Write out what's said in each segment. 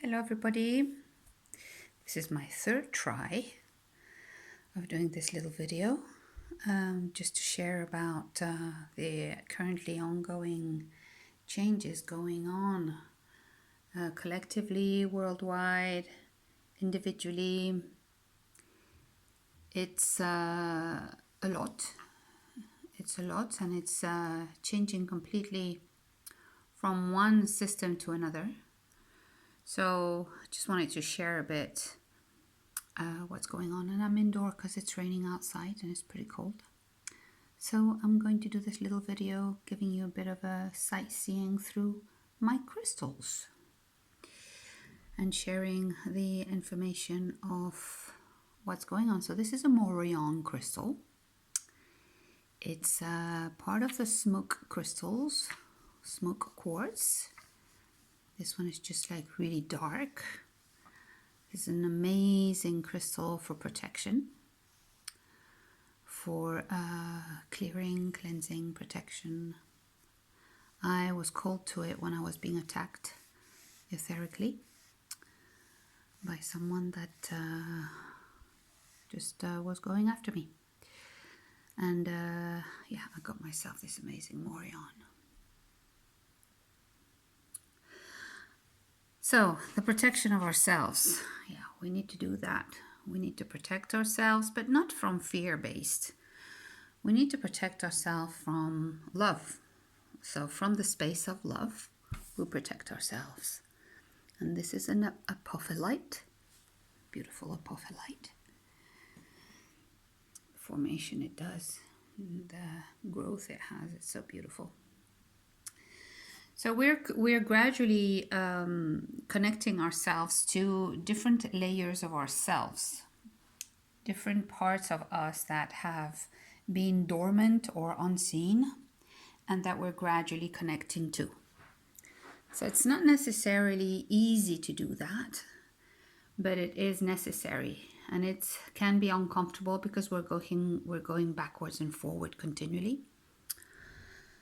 Hello everybody, this is my third try of doing this little video just to share about the currently ongoing changes going on collectively, worldwide, individually. It's a lot, and it's changing completely from one system to another. So I just wanted to share a bit what's going on, and I'm indoor because it's raining outside and it's pretty cold. So I'm going to do this little video giving you a bit of a sightseeing through my crystals and sharing the information of what's going on. So this is a Morion crystal. It's part of the smoke crystals, smoke quartz. This one is just like really dark. It's an amazing crystal for protection, for clearing, cleansing, protection. I was called to it when I was being attacked etherically by someone that just was going after me. And yeah, I got myself this amazing Morion. So, the protection of ourselves. Yeah, we need to do that. We need to protect ourselves, but not from fear-based. We need to protect ourselves from love. So, from the space of love, we protect ourselves. And this is an apophyllite, beautiful apophyllite. The formation it does, the growth it has, it's so beautiful. So we're gradually connecting ourselves to different layers of ourselves, different parts of us that have been dormant or unseen, and that we're gradually connecting to. So it's not necessarily easy to do that, but it is necessary, and it can be uncomfortable because we're going backwards and forward continually.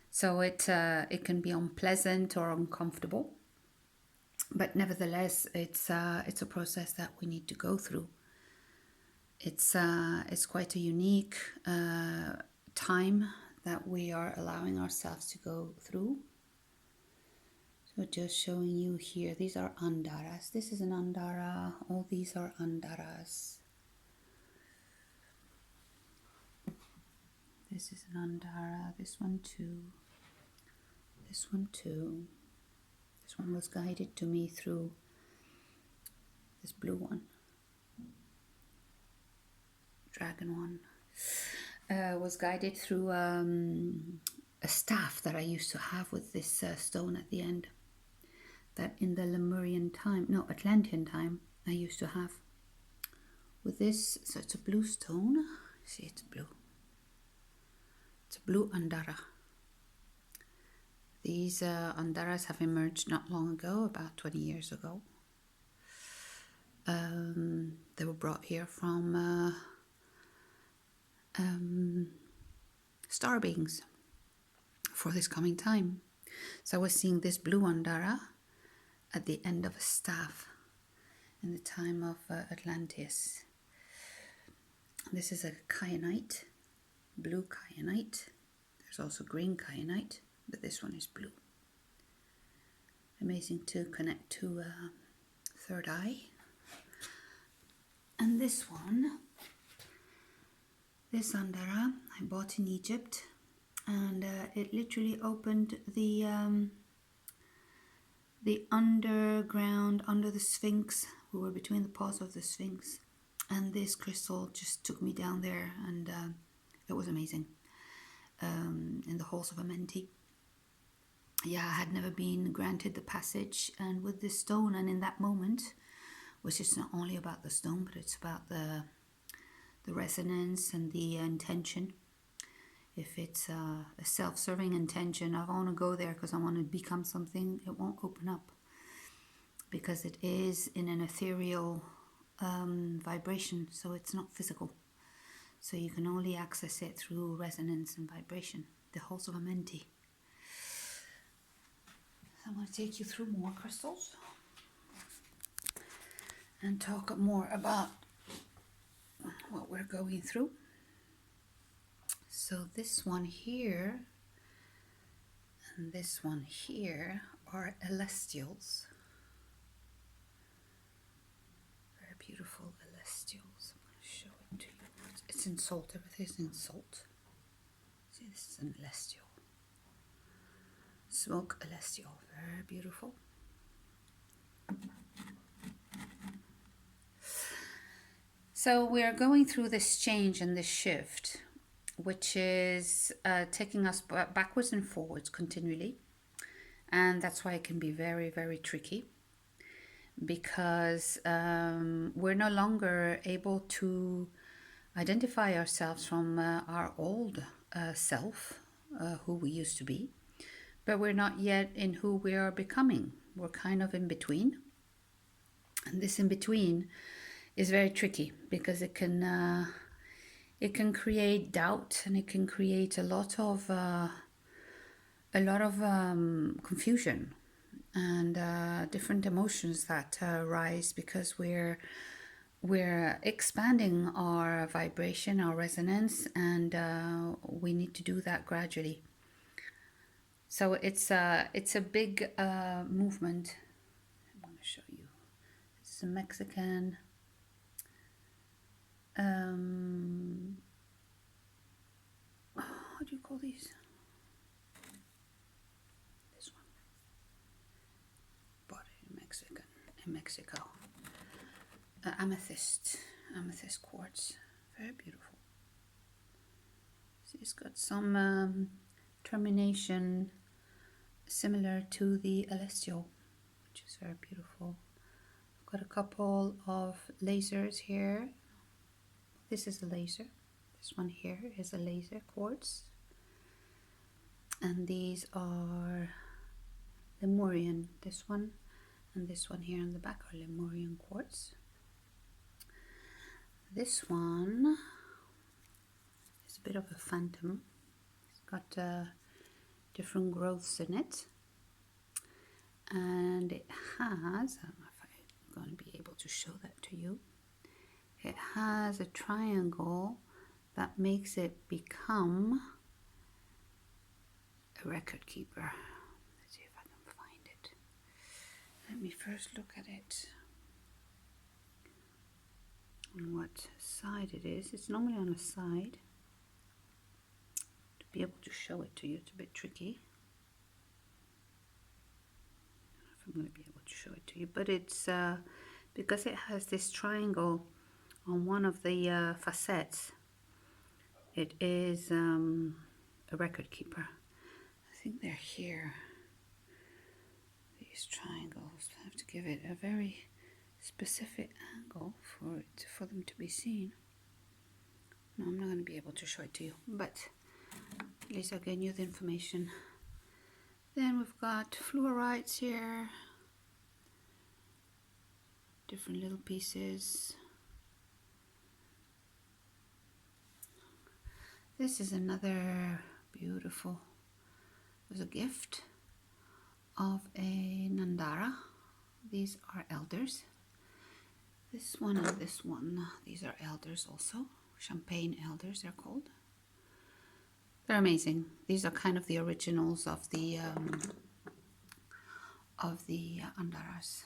So it can be unpleasant or uncomfortable, but nevertheless, it's a process that we need to go through. It's quite a unique time that we are allowing ourselves to go through. So just showing you here, these are andaras. This is an andara. All these are andaras. This is an andara. This one too. This one too. This one was guided to me through this blue one. Dragon one. Was guided through a staff that I used to have with this stone at the end. That in the Lemurian time, no, Atlantean time, I used to have. With this, so it's a blue stone. See, it's blue. It's a blue andara. These andaras have emerged not long ago, about 20 years ago. They were brought here from star beings for this coming time. So I was seeing this blue andara at the end of a staff in the time of Atlantis. This is a kyanite, blue kyanite. There's also green kyanite, but this one is blue. Amazing to connect to third eye. And this one, this andara, I bought in Egypt, and it literally opened the underground, under the Sphinx. We were between the paws of the Sphinx, and this crystal just took me down there, and it was amazing. In the halls of Amenti. Yeah, I had never been granted the passage, and with this stone, and in that moment, which is not only about the stone, but it's about the resonance and the intention. If it's a self-serving intention, I want to go there because I want to become something, it won't open up, because it is in an ethereal vibration, so it's not physical. So you can only access it through resonance and vibration, the halls of Amenti. So I'm going to take you through more crystals. and talk more about what we're going through. So this one here and this one here are celestials. Very beautiful celestials. I'm going to show it to you. It's in salt. Everything's in salt. See, this is an celestial. Smoke celestial. Very beautiful. So we are going through this change and this shift, which is taking us backwards and forwards continually. And that's why it can be very, very tricky, because we're no longer able to identify ourselves from our old self, who we used to be, but we're not yet in who we are becoming. We're kind of in between. And this in between is very tricky, because it can create doubt, and it can create a lot of confusion and different emotions that rise, because we're expanding our vibration, our resonance, and we need to do that gradually. So it's a big movement. I'm going to show you. It's a Mexican. How do you call these? This one. Bought it in Mexico. Amethyst quartz. Very beautiful. See, it's got some termination similar to the celestial, which is very beautiful. I've got a couple of lasers here. This is a laser. This one here is a laser quartz. And these are Lemurian. This one and this one here in the back are Lemurian quartz. This one is a bit of a phantom. It's got different growths in it. And it has, I don't know if I'm going to be able to show that to you. It has a triangle that makes it become a record keeper. Let's see if I can find it. Let me first look at it. On what side it is. It's normally on a side. To be able to show it to you, it's a bit tricky. I don't know if I'm going to be able to show it to you, but it's because it has this triangle on one of the facets. It is a record keeper. I think they're here. These triangles. I have to give it a very specific angle for them to be seen. No, I'm not going to be able to show it to you, but at least I'll give you the information. Then we've got fluorites here. Different little pieces. This is another beautiful, it was a gift of a Nandara. These are elders. This one and this one, these are elders also. Champagne elders, they're called. They're amazing. These are kind of the originals of the Andaras.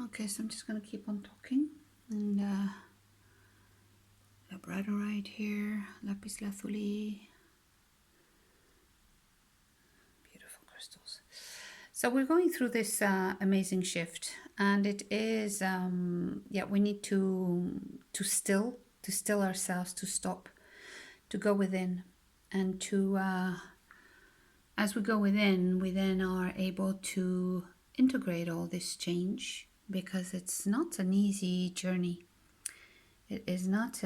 Okay, so I'm just going to keep on talking. And labradorite here, lapis lazuli, beautiful crystals. So we're going through this amazing shift, and it is we need to still ourselves, to stop, to go within, and to as we go within, we then are able to integrate all this change, because it's not an easy journey. It is not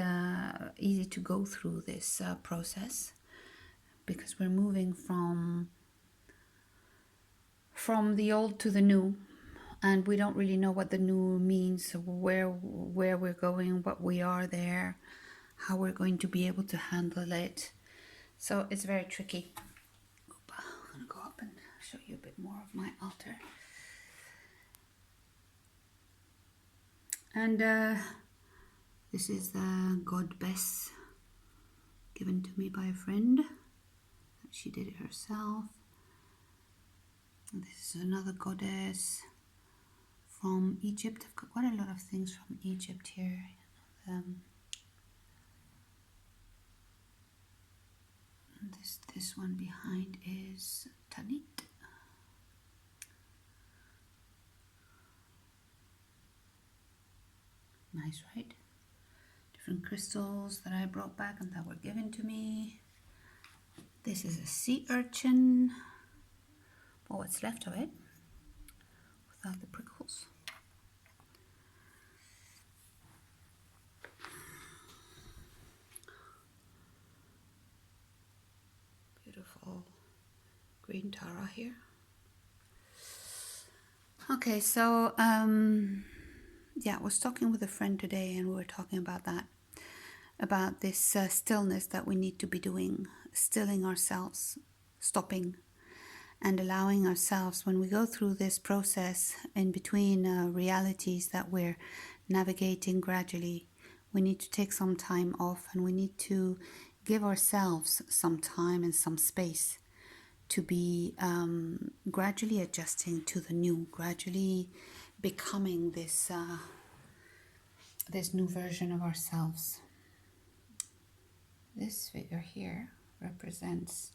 easy to go through this process, because we're moving from the old to the new, and we don't really know what the new means, where we're going, what we are there, how we're going to be able to handle it. So it's very tricky. I'm gonna go up and show you a bit more of my altar. And this is the goddess given to me by a friend. She did it herself. And this is another goddess from Egypt. I've got quite a lot of things from Egypt here. This one behind is Tanit. Nice, right? Different crystals that I brought back and that were given to me. This is a sea urchin, or what's left of it, without the prickles. Beautiful green Tara here. Okay, so yeah, I was talking with a friend today and we were talking about that, about this stillness that we need to be doing, stilling ourselves, stopping and allowing ourselves, when we go through this process in between realities that we're navigating gradually, we need to take some time off and we need to give ourselves some time and some space to be gradually adjusting to the new, gradually becoming this this new version of ourselves. This figure here represents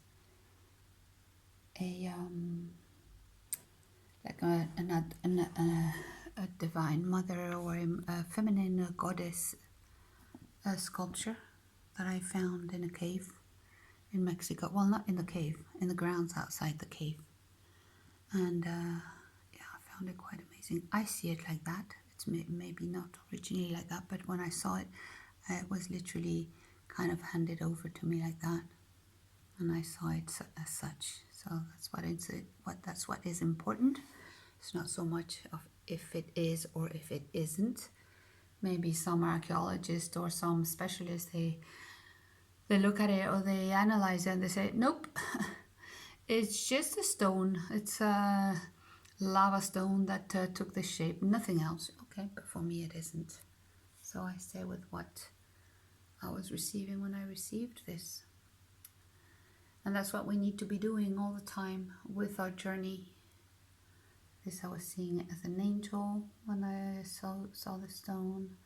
a like a divine mother or a feminine goddess sculpture that I found in a cave in Mexico. Well, not in the cave, in the grounds outside the cave. And yeah, I found it quite amazing. I see it like that. It's maybe not originally like that, but when I saw it, it was literally kind of handed over to me like that. And I saw it as such. So that's what is important. It's not so much of if it is or if it isn't. Maybe some archaeologist or some specialist, they look at it or they analyze it and they say, nope, it's just a stone. It's a lava stone that took this shape, nothing else. Okay, but for me it isn't. So I stay with what I was receiving when I received this. And that's what we need to be doing all the time with our journey. This, I was seeing it as an angel when I saw the stone.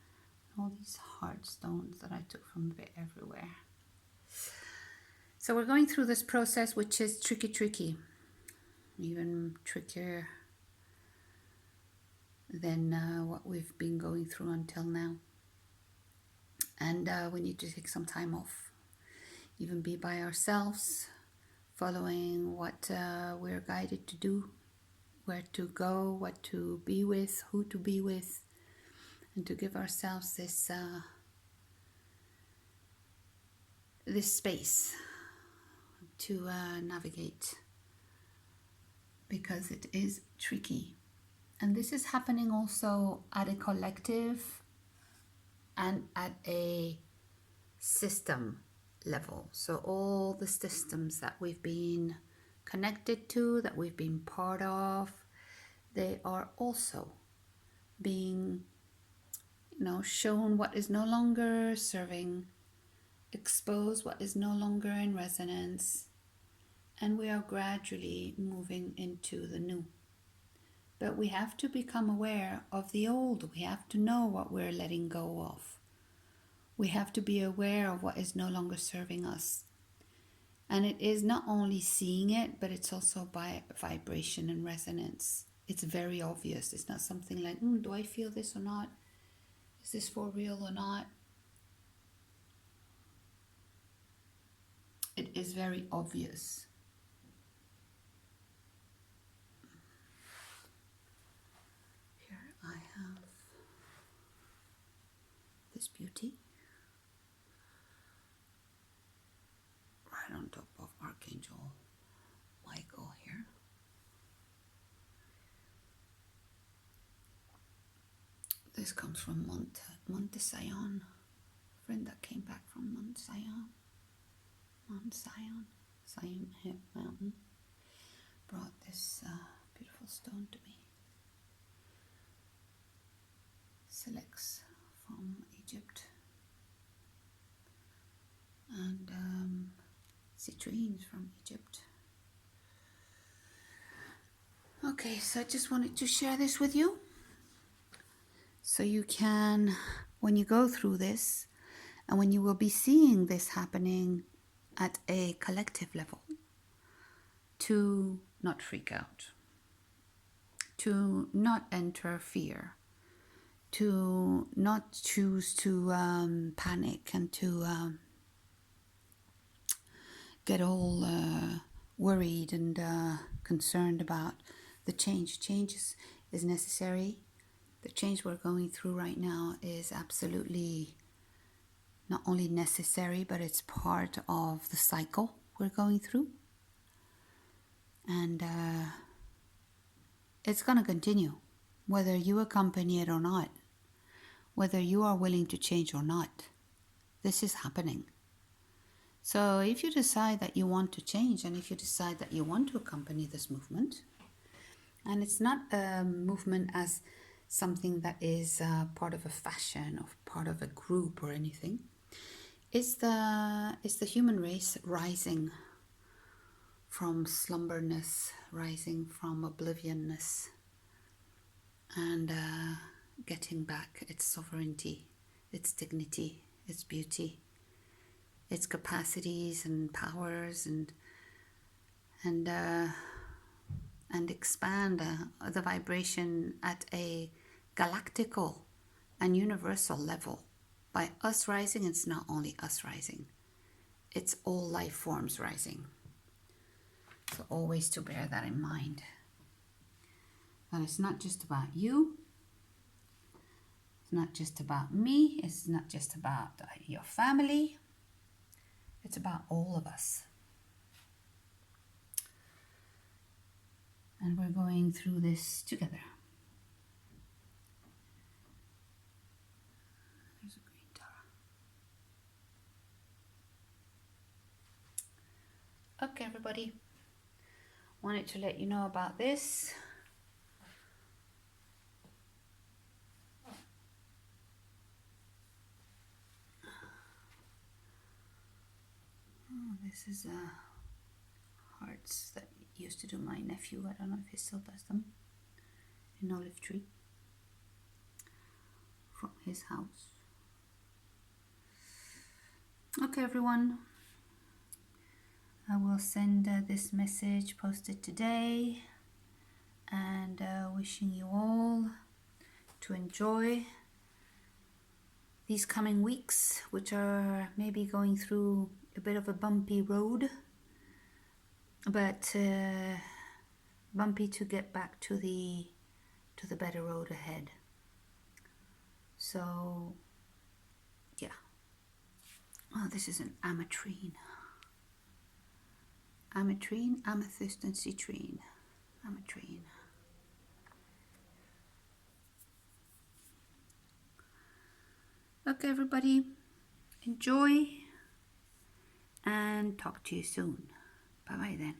All these hard stones that I took from a bit everywhere. So we're going through this process, which is tricky, even trickier than what we've been going through until now. And we need to take some time off, even be by ourselves, following what we're guided to do, where to go, what to be with, who to be with, and to give ourselves this this space to navigate, because it is tricky. And this is happening also at a collective and at a system level. So all the systems that we've been connected to, that we've been part of, they are also being, shown what is no longer serving, expose what is no longer in resonance, and we are gradually moving into the new. But we have to become aware of the old. We have to know what we're letting go of. We have to be aware of what is no longer serving us. And it is not only seeing it, but it's also by vibration and resonance. It's very obvious. It's not something like, do I feel this or not? Is this for real or not? It is very obvious. Here I have this beauty right on top of Archangel Michael here. This comes from Monte Sion, a friend that came back from Mount Sion, Zion Mountain, brought this stone to me. Selects from Egypt. And citrines from Egypt. Okay, so I just wanted to share this with you. So you can, when you go through this, and when you will be seeing this happening at a collective level, to not freak out, to not enter fear, to not choose to panic and to get all worried and concerned about the change. Change is necessary. The change we're going through right now is absolutely not only necessary, but it's part of the cycle we're going through. And it's going to continue, whether you accompany it or not, whether you are willing to change or not. This is happening. So if you decide that you want to change, and if you decide that you want to accompany this movement, and it's not a movement as something that is part of a fashion or part of a group or anything, it's the human race rising from slumberness, rising from oblivionness, and getting back its sovereignty, its dignity, its beauty, its capacities and powers, and expand the vibration at a galactical and universal level. By us rising, it's not only us rising, it's all life forms rising. So always to bear that in mind. That it's not just about you, it's not just about me, it's not just about your family, it's about all of us. And we're going through this together. There's a green Tara. Okay, everybody. Wanted to let you know about this. Oh, this is hearts that used to do my nephew. I don't know if he still does them. An olive tree from his house. Okay, everyone. I will send this message posted today, and wishing you all to enjoy these coming weeks, which are maybe going through a bit of a bumpy road, but bumpy to get back to the better road ahead. So yeah. Oh, this is an ametrine, amethyst, and citrine. Ametrine. Okay, everybody, enjoy, and talk to you soon. Bye bye then.